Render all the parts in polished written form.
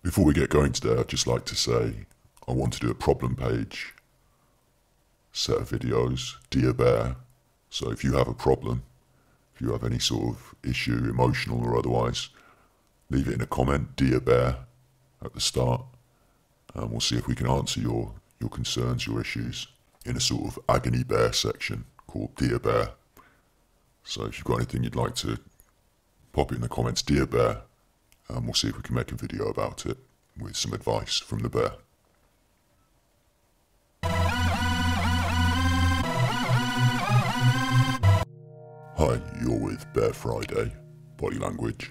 Before we get going today, I'd just like to say I want to do a problem page set of videos, Dear Bear. So if you have a problem, if you have any sort of issue, emotional or otherwise, leave it in a comment, Dear Bear, at the start, and we'll see if we can answer your concerns, your issues, in a sort of agony bear section called Dear Bear. So if you've got anything you'd like to pop it in the comments, Dear Bear, and we'll see if we can make a video about it with some advice from the bear. Hi, you're with Bear Friday, Body Language,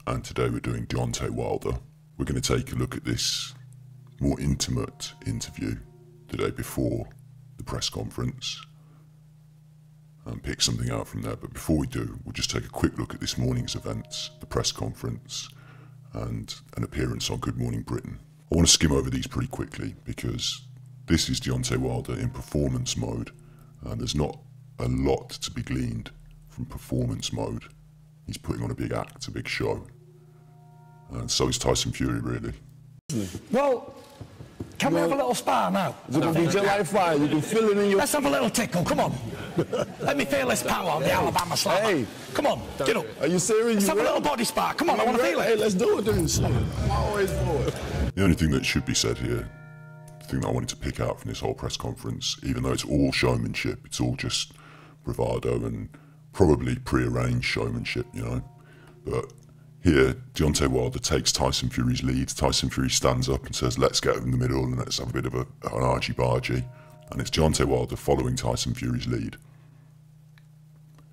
and today we're doing Deontay Wilder. We're going to take a look at this more intimate interview the day before the press conference and pick something out from there. But before we do, we'll just take a quick look at this morning's events, the press conference and an appearance on Good Morning Britain. I want to skim over these pretty quickly because this is Deontay Wilder in performance mode, and there's not a lot to be gleaned from performance mode. He's putting on a big act, a big show, and so is Tyson Fury, really. Well, can we have a little spar now? It's going to be July 5. You can feel it in your... Let's have a little tickle, come on. Let me feel this power on the Alabama slammer. Hey. Come on, get up. Are you serious? Let's have a little body spar. Come on, I want to feel it. Hey, let's do it then. I'm always for it. The only thing that should be said here, the thing that I wanted to pick out from this whole press conference, even though it's all showmanship, it's all just bravado and probably pre-arranged showmanship, you know, but here, Deontay Wilder takes Tyson Fury's lead. Tyson Fury stands up and says, let's get in the middle and let's have a bit of an argy-bargy. And it's Deontay Wilder following Tyson Fury's lead.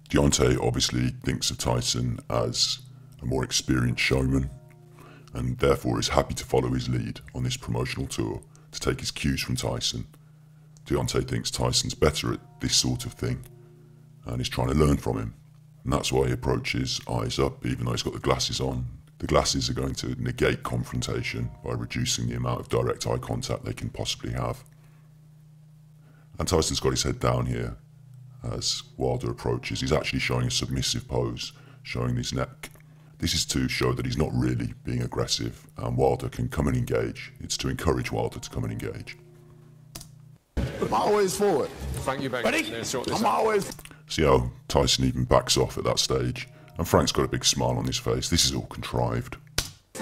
Deontay obviously thinks of Tyson as a more experienced showman and therefore is happy to follow his lead on this promotional tour, to take his cues from Tyson. Deontay thinks Tyson's better at this sort of thing and is trying to learn from him. And that's why he approaches eyes up, even though he's got the glasses on. The glasses are going to negate confrontation by reducing the amount of direct eye contact they can possibly have. And Tyson's got his head down here as Wilder approaches. He's actually showing a submissive pose, showing his neck. This is to show that he's not really being aggressive, and Wilder can come and engage. It's to encourage Wilder to come and engage. I'm always for it. Frank, you back. Ready? I'm always... See how Tyson even backs off at that stage, and Frank's got a big smile on his face. This is all contrived.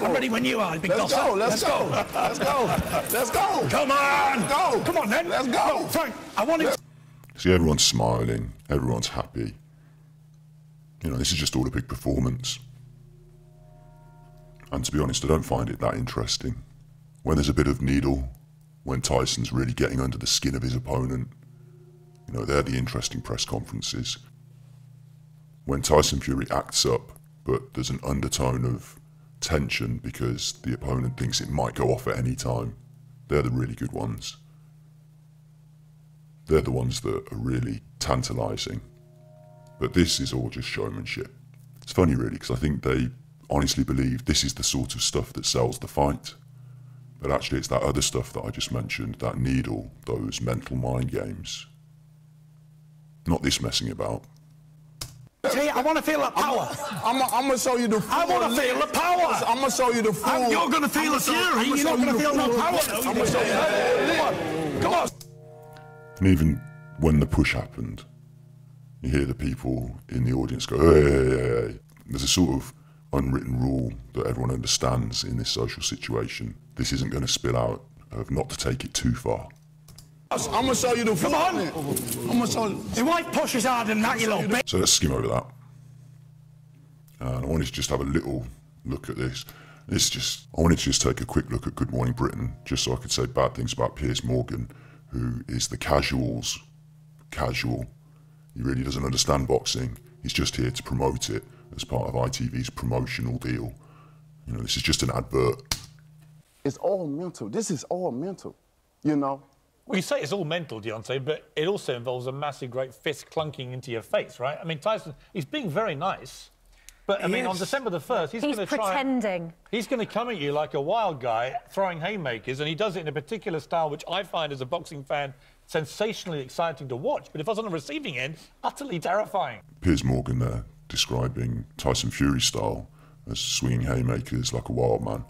I'm ready when you are, big Let's dosser. go, let's go. Let's go. Let's go. Come on. Let's go. Come on then. Let's go. No, Frank, I want him. See, everyone's smiling, everyone's happy. You know, this is just all a big performance. And to be honest, I don't find it that interesting. When there's a bit of needle, when Tyson's really getting under the skin of his opponent, you know, they're the interesting press conferences. When Tyson Fury acts up, but there's an undertone of tension because the opponent thinks it might go off at any time, they're the really good ones. They're the ones that are really tantalising. But this is all just showmanship. It's funny really, because I think they honestly believe this is the sort of stuff that sells the fight. But actually it's that other stuff that I just mentioned, that needle, those mental mind games. Not this messing about. See, I want to feel that power. I'm going to show you the... I want to feel the power. I'm going to show you the full... And you're going to feel the fury. You're not going to feel no power. I'm going to show you... Come on. Come on. And even when the push happened, you hear the people in the audience go, hey, hey, hey, hey. There's a sort of unwritten rule that everyone understands in this social situation. This isn't going to spill out of not to take it too far. I'm going to show you the... Come on. I'm going to show you... Your wife pushes harder than that, you little bitch. So let's skim over that. And I wanted to just have a little look at this. I wanted to just take a quick look at Good Morning Britain, just so I could say bad things about Piers Morgan, who is the casual's casual. He really doesn't understand boxing. He's just here to promote it as part of ITV's promotional deal. You know, this is just an advert. It's all mental. This is all mental, you know? Well, you say it's all mental, Deontay, but it also involves a massive, great fist clunking into your face, right? I mean, Tyson, he's being very nice, but, I mean, on December the 1st, he's going to try... He's pretending. He's going to come at you like a wild guy, throwing haymakers, and he does it in a particular style, which I find, as a boxing fan, sensationally exciting to watch, but if I was on the receiving end, utterly terrifying. Piers Morgan there, describing Tyson Fury's style as swinging haymakers like a wild man.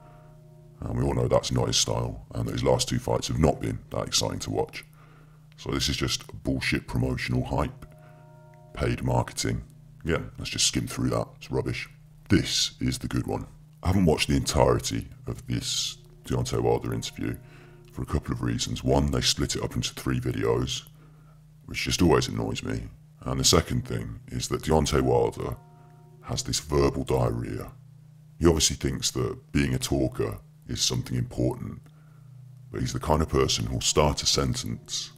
And we all know that's not his style, and that his last 2 fights have not been that exciting to watch. So this is just bullshit promotional hype, paid marketing. Yeah, let's just skim through that, it's rubbish. This is the good one. I haven't watched the entirety of this Deontay Wilder interview for a couple of reasons. One, they split it up into 3 videos, which just always annoys me. And the second thing is that Deontay Wilder has this verbal diarrhea. He obviously thinks that being a talker is something important, but he's the kind of person who'll start a sentence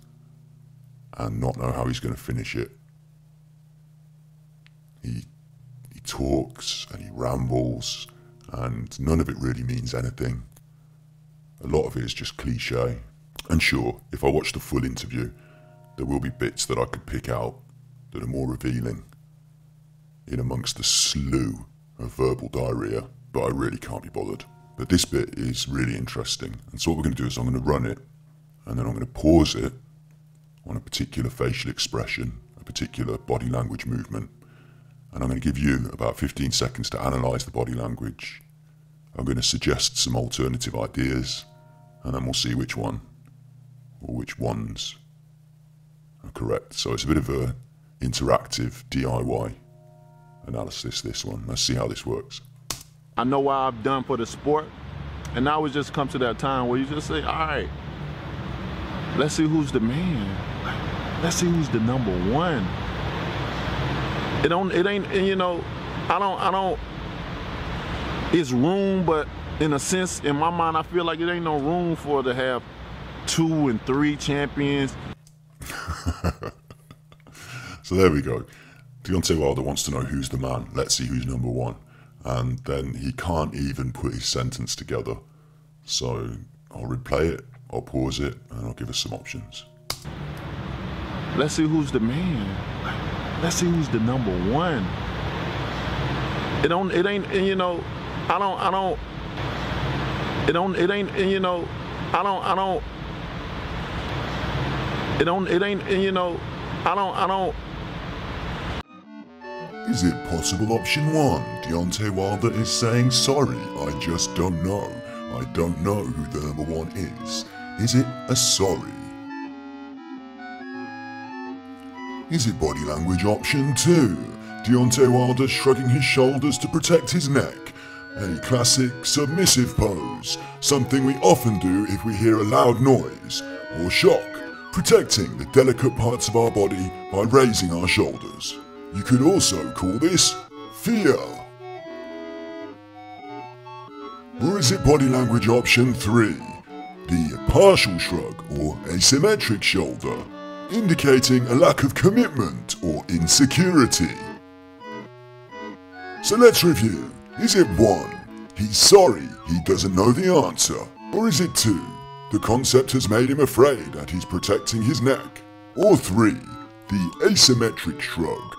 and not know how he's going to finish it. He talks and he rambles, and none of it really means anything. A lot of it is just cliche. And sure, if I watch the full interview, there will be bits that I could pick out that are more revealing in amongst the slew of verbal diarrhea, but I really can't be bothered. But this bit is really interesting, and so what we're going to do is I'm going to run it, and then I'm going to pause it on a particular facial expression, a particular body language movement, and I'm going to give you about 15 seconds to analyse the body language. I'm going to suggest some alternative ideas, and then we'll see which one, or which ones, are correct. So it's a bit of a interactive DIY analysis, this one. Let's see how this works. I know what I've done for the sport, and now it's just come to that time where you just say, all right, let's see who's the man. Let's see who's the number one. It ain't, and you know, I don't, it's room, but in a sense, in my mind, I feel like it ain't no room for to have 2 and 3 champions. So there we go. Deontay Wilder wants to know who's the man. Let's see who's number one. And then he can't even put his sentence together. So I'll replay it, I'll pause it, and I'll give us some options. Let's see who's the man. Let's see who's the number one. It ain't, and you know, it ain't, and you know, it ain't, and you know, Is it possible option 1? Deontay Wilder is saying, sorry, I just don't know. I don't know who the number 1 is. Is it a sorry? Is it body language option 2? Deontay Wilder shrugging his shoulders to protect his neck. A classic submissive pose, something we often do if we hear a loud noise or shock, protecting the delicate parts of our body by raising our shoulders. You could also call this fear. Or is it body language option 3? The partial shrug or asymmetric shoulder, indicating a lack of commitment or insecurity. So let's review. Is it 1? He's sorry, he doesn't know the answer. Or is it 2? The concept has made him afraid and he's protecting his neck. Or 3? The asymmetric shrug,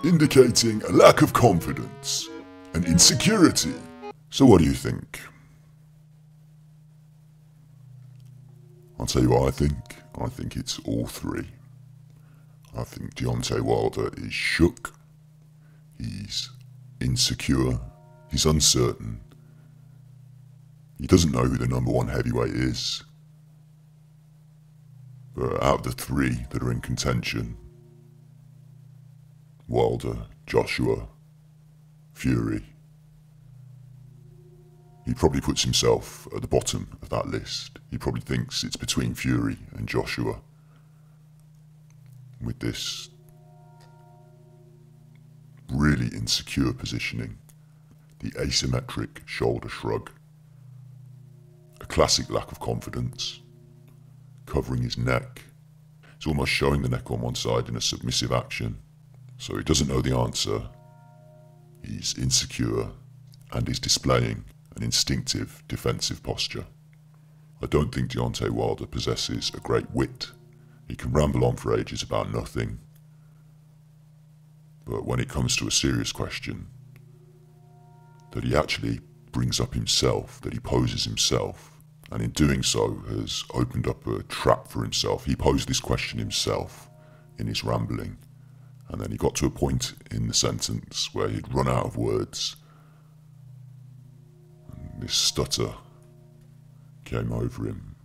indicating a lack of confidence and insecurity. So what do you think? I'll tell you what I think. I think it's all 3. I think Deontay Wilder is shook, he's insecure, he's uncertain, he doesn't know who the number 1 heavyweight is. But out of the 3 that are in contention, Wilder, Joshua, Fury, he probably puts himself at the bottom of that list. He probably thinks it's between Fury and Joshua. With this really insecure positioning, the asymmetric shoulder shrug, a classic lack of confidence, covering his neck. He's almost showing the neck on one side in a submissive action. So he doesn't know the answer, he's insecure, and he's displaying an instinctive defensive posture. I don't think Deontay Wilder possesses a great wit. He can ramble on for ages about nothing. But when it comes to a serious question, that he actually brings up himself, that he poses himself, and in doing so has opened up a trap for himself. He posed this question himself in his rambling, and then he got to a point in the sentence where he'd run out of words. And this stutter came over him.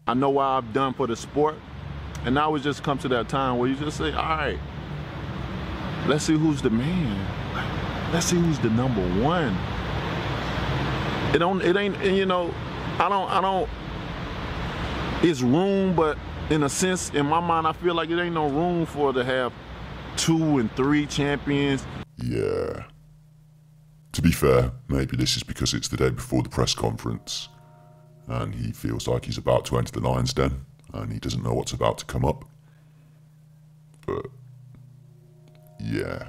I know what I've done for the sport, and now it's just come to that time where you just say, all right, let's see who's the man. Let's see who's the number one. It ain't, you know, I don't, it's room, but in a sense, in my mind, I feel like it ain't no room for to have 2 and 3 champions. Yeah. To be fair, maybe this is because it's the day before the press conference and he feels like he's about to enter the lion's den and he doesn't know what's about to come up. But, yeah.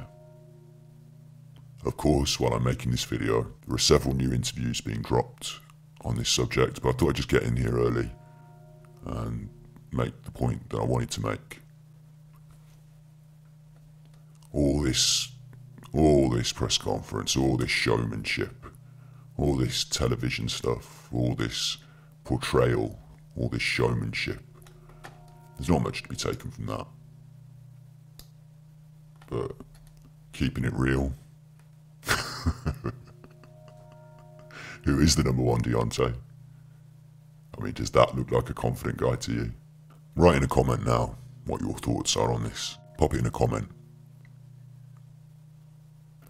Of course, while I'm making this video, there are several new interviews being dropped on this subject, but I thought I'd just get in here early and make the point that I wanted to make. All this press conference, all this showmanship, all this television stuff, all this portrayal, all this showmanship, there's not much to be taken from that. But keeping it real, who is the number one Deontay? I mean, does that look like a confident guy to you? Write in a comment now what your thoughts are on this. Pop it in a comment.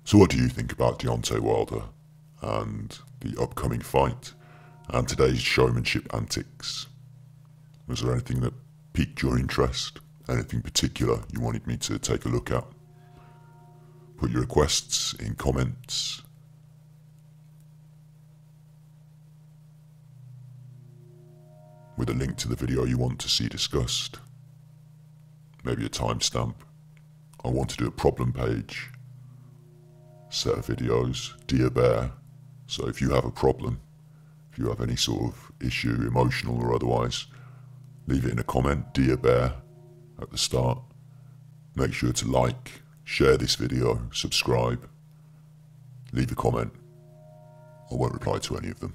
So what do you think about Deontay Wilder and the upcoming fight and today's showmanship antics? Was there anything that piqued your interest? Anything particular you wanted me to take a look at? Put your requests in comments. With a link to the video you want to see discussed. Maybe a timestamp. I want to do a problem page. Set of videos, Dear Bear. So if you have a problem, if you have any sort of issue, emotional or otherwise, leave it in a comment, Dear Bear, at the start. Make sure to like, share this video, subscribe, leave a comment. I won't reply to any of them.